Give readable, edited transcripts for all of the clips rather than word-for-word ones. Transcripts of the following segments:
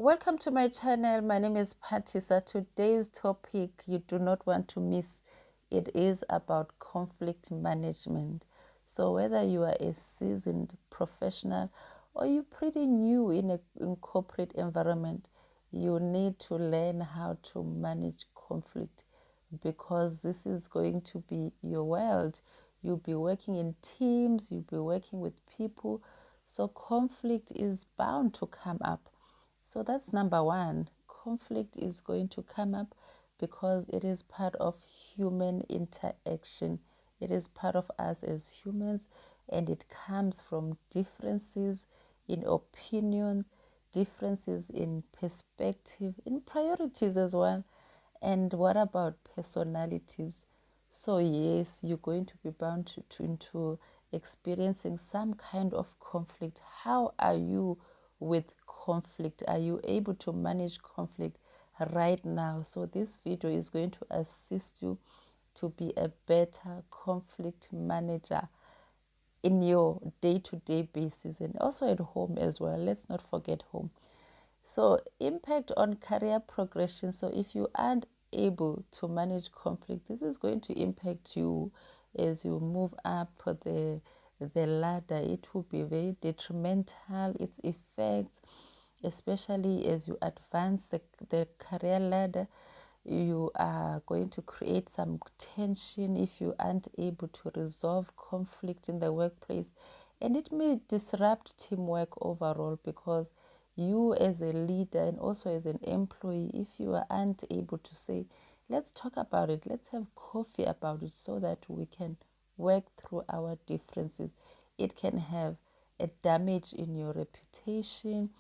Welcome to my channel. My name is Patisa. Today's topic you do not want to miss. It is about conflict management. So whether you are a seasoned professional or you're pretty new in corporate environment, you need to learn how to manage conflict because this is going to be your world. You'll be working in teams, you'll be working with people. So conflict is bound to come up. So that's number one. Conflict is going to come up because it is part of human interaction. It is part of us as humans, and it comes from differences in opinion, differences in perspective, in priorities as well. And what about personalities? So yes, you're going to be bound into experiencing some kind of conflict. How are you with conflict? Are you able to manage conflict right now? So this video is going to assist you to be a better conflict manager in your day-to-day basis and also at home as well. Let's not forget home. So impact on career progression. So if you aren't able to manage conflict, this is going to impact you as you move up the ladder. It will be very detrimental, its effects, especially as you advance the career ladder. You are going to create some tension if you aren't able to resolve conflict in the workplace, and it may disrupt teamwork overall because you as a leader and also as an employee, if you aren't able to say, let's talk about it, let's have coffee about it so that we can work through our differences, it can have a damage in your reputation.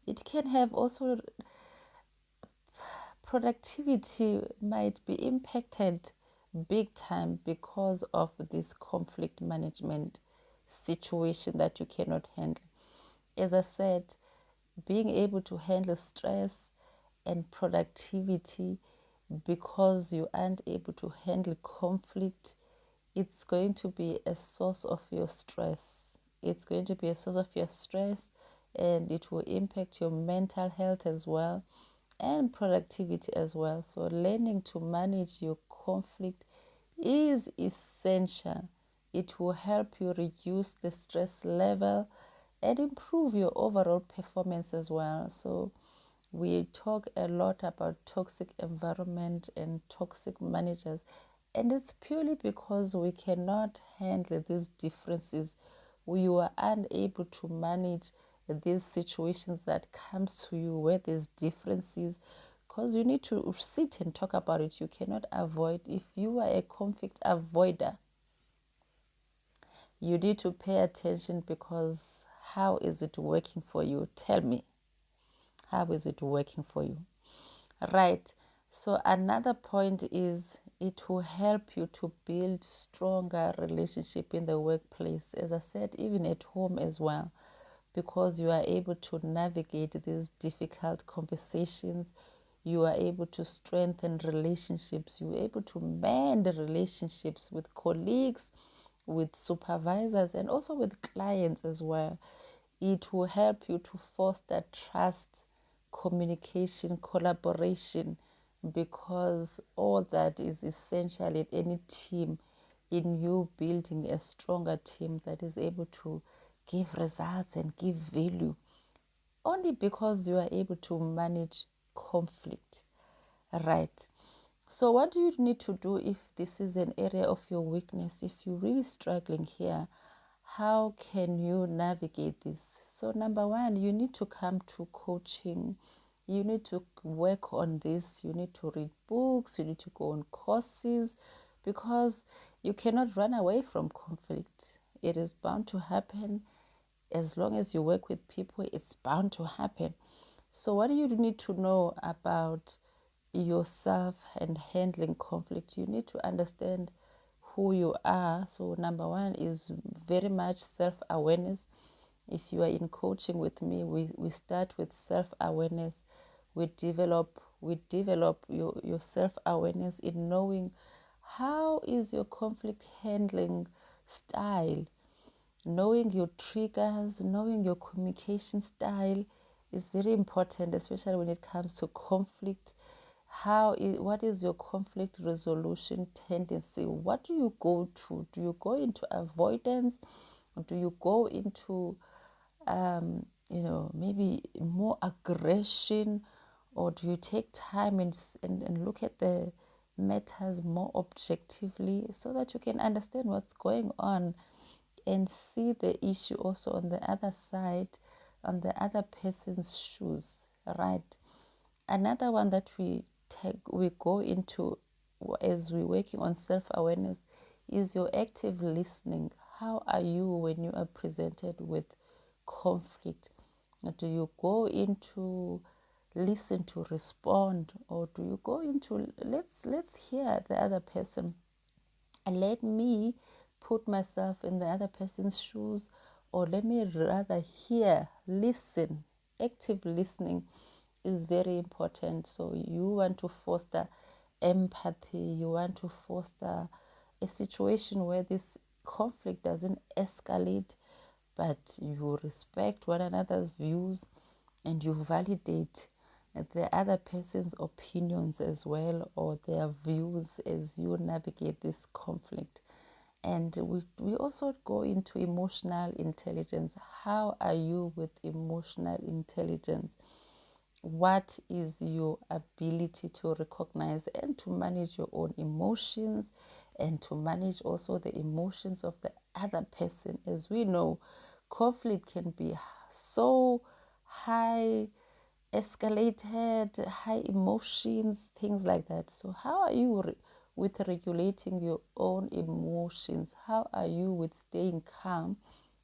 It can have also productivity might be impacted big time because of this conflict management situation that you cannot handle. As I said, being able to handle stress and productivity because you aren't able to handle conflict, it's going to be a source of your stress. It's going to be a source of your stress, and it will impact your mental health as well and productivity as well. So learning to manage your conflict is essential. It will help you reduce the stress level and improve your overall performance as well. So we talk a lot about toxic environment and toxic managers, and it's purely because we cannot handle these differences. We are unable to manage these situations that comes to you where there's differences, because you need to sit and talk about it. You cannot avoid. If you are a conflict avoider, you need to pay attention, because how is it working for you? Tell me, how is it working for you? Right. So another point is it will help you to build stronger relationship in the workplace. As I said, even at home as well, because you are able to navigate these difficult conversations. You are able to strengthen relationships. You are able to mend relationships with colleagues, with supervisors, and also with clients as well. It will help you to foster trust, communication, collaboration, because all that is essential in any team, in you building a stronger team that is able to give results and give value, only because you are able to manage conflict. Right. So what do you need to do if this is an area of your weakness? If you're really struggling here, how can you navigate this? So number one, you need to come to coaching. You need to work on this. You need to read books. You need to go on courses, because you cannot run away from conflict. It is bound to happen. As long as you work with people, it's bound to happen. So what do you need to know about yourself and handling conflict? You need to understand who you are. So number one is very much self-awareness. If you are in coaching with me, we start with self-awareness. We develop your self-awareness in knowing how is your conflict handling style. Knowing your triggers, knowing your communication style is very important, especially when it comes to conflict. What is your conflict resolution tendency? What do you go to? Do you go into avoidance, or do you go into maybe more aggression, or do you take time and look at the matters more objectively so that you can understand what's going on and see the issue also on the other side, on the other person's shoes, right? Another one that we go into as we're working on self-awareness is your active listening. How are you when you are presented with conflict? Do you go into listen to respond, or do you go into let's hear the other person and let me put myself in the other person's shoes, or let me rather listen? Active listening is very important. So you want to foster empathy, you want to foster a situation where this conflict doesn't escalate, but you respect one another's views and you validate the other person's opinions as well, or their views, as you navigate this conflict. And we also go into emotional intelligence. How are you with emotional intelligence? What is your ability to recognize and to manage your own emotions, and to manage also the emotions of the other person? As we know, conflict can be so high escalated, high emotions, things like that. So how are you with regulating your own emotions? How are you with staying calm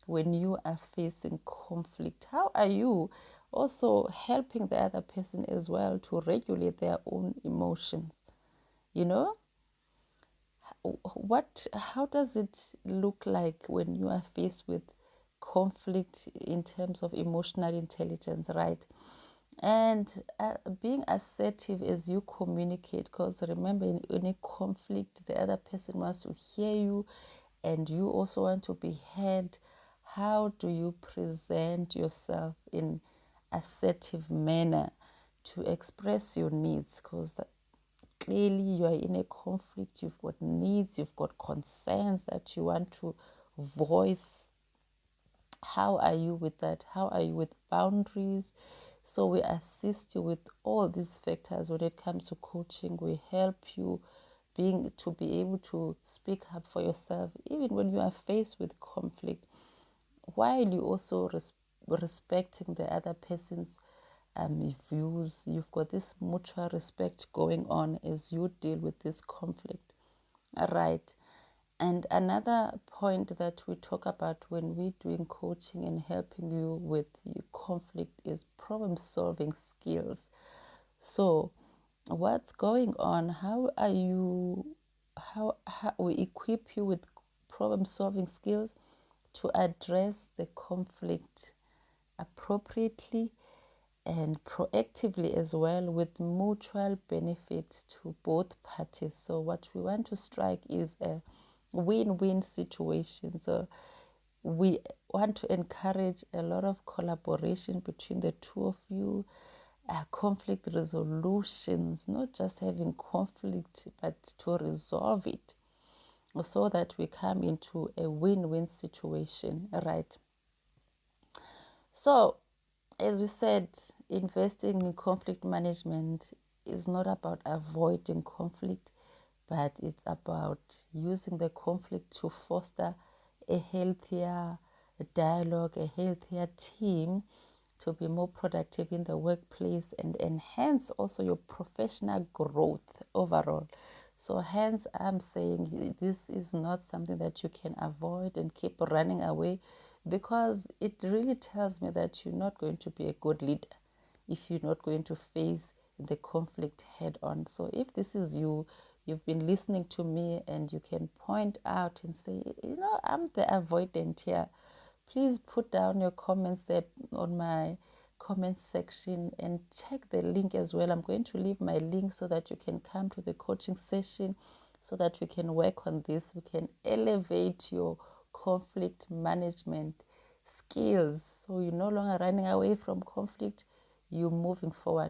when you are facing conflict? How are you also helping the other person as well to regulate their own emotions? You know, how does it look like when you are faced with conflict in terms of emotional intelligence, right? And being assertive as you communicate, because remember, in a conflict, the other person wants to hear you and you also want to be heard. How do you present yourself in assertive manner to express your needs? Because clearly you are in a conflict, you've got needs, you've got concerns that you want to voice. How are you with that? How are you with boundaries? So we assist you with all these factors when it comes to coaching. We help you to be able to speak up for yourself even when you are faced with conflict, while you also respecting the other person's views. You've got this mutual respect going on as you deal with this conflict, right? And another point that we talk about when we're doing coaching and helping you with your conflict is problem solving skills. So what's going on? How we equip you with problem solving skills to address the conflict appropriately and proactively as well, with mutual benefit to both parties. So what we want to strike is a win-win situation. So we want to encourage a lot of collaboration between the two of you, conflict resolutions, not just having conflict, but to resolve it so that we come into a win-win situation, right? So as we said, investing in conflict management is not about avoiding conflict, but it's about using the conflict to foster a healthier dialogue, a healthier team, to be more productive in the workplace and enhance also your professional growth overall. So hence I'm saying this is not something that you can avoid and keep running away, because it really tells me that you're not going to be a good leader if you're not going to face the conflict head on. So if this is you, you've been listening to me and you can point out and say, I'm the avoidant here, please put down your comments there on my comment section and check the link as well. I'm going to leave my link so that you can come to the coaching session, so that we can work on this. We can elevate your conflict management skills, so you're no longer running away from conflict. you moving forward.